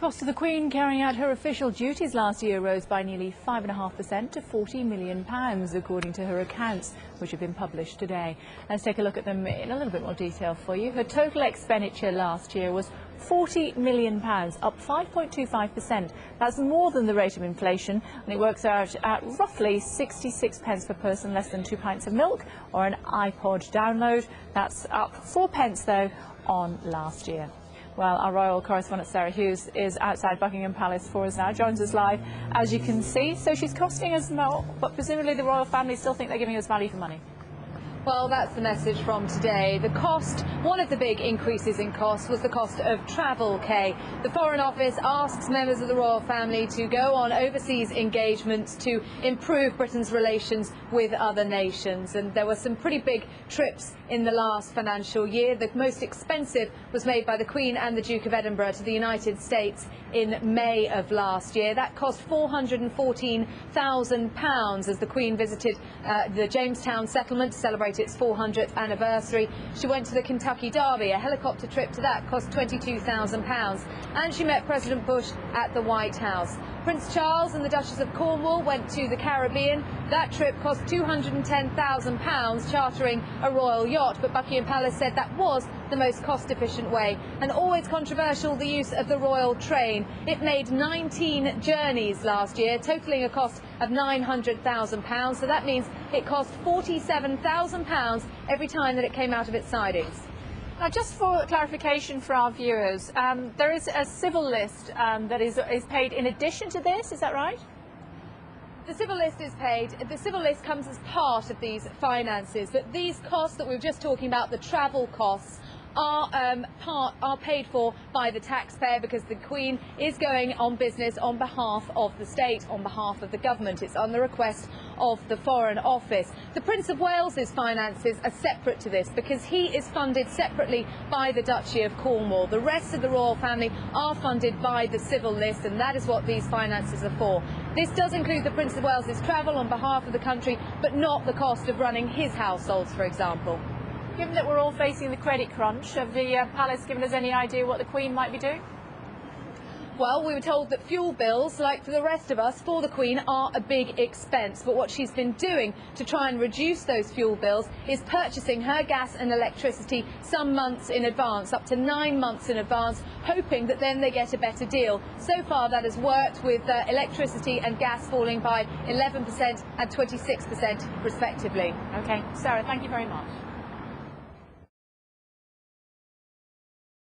Cost of the Queen carrying out her official duties last year rose by nearly 5.5% to £40 million, according to her accounts, which have been published today. Let's take a look at them in a little bit more detail for you. Her total expenditure last year was £40 million, up 5.25%. That's more than the rate of inflation, and it works out at roughly 66 pence per person, less than 2 pints of milk or an iPod download. That's up 4 pence, though, on last year. Well, our royal correspondent Sarah Hughes is outside Buckingham Palace for us now, joins us live, as you can see. So she's costing us more, but presumably the royal family still think they're giving us value for money. Well, that's the message from today. The cost, one of the big increases in cost was the cost of travel, Kay. The Foreign Office asks members of the royal family to go on overseas engagements to improve Britain's relations with other nations. And there were some pretty big trips in the last financial year. The most expensive was made by the Queen and the Duke of Edinburgh to the United States in May of last year. That cost £414,000 as the Queen visited the Jamestown settlement to celebrate its 400th anniversary. She went to the Kentucky Derby. A helicopter trip to that cost £22,000. And she met President Bush at the White House. Prince Charles and the Duchess of Cornwall went to the Caribbean. That trip cost £210,000, chartering a royal yacht, but Buckingham Palace said that was the most cost-efficient way. And always controversial, the use of the royal train. It made 19 journeys last year, totalling a cost of £900,000, so that means it cost £47,000 every time that it came out of its sidings. Now, just for clarification for our viewers, there is a civil list that is paid in addition to this, is that right? The civil list is paid. The civil list comes as part of these finances, but these costs that we were just talking about, the travel costs, are paid for by the taxpayer, because the Queen is going on business on behalf of the state, on behalf of the government. It's on the request of the Foreign Office. The Prince of Wales's finances are separate to this, because he is funded separately by the Duchy of Cornwall. The rest of the royal family are funded by the civil list, and that is what these finances are for. This does include the Prince of Wales's travel on behalf of the country, but not the cost of running his households, for example. Given that we're all facing the credit crunch, have the Palace given us any idea what the Queen might be doing? Well, we were told that fuel bills, like for the rest of us, for the Queen, are a big expense. But what she's been doing to try and reduce those fuel bills is purchasing her gas and electricity some months in advance, up to 9 months in advance, hoping that then they get a better deal. So far, that has worked, with electricity and gas falling by 11% and 26% respectively. OK, Sarah, thank you very much.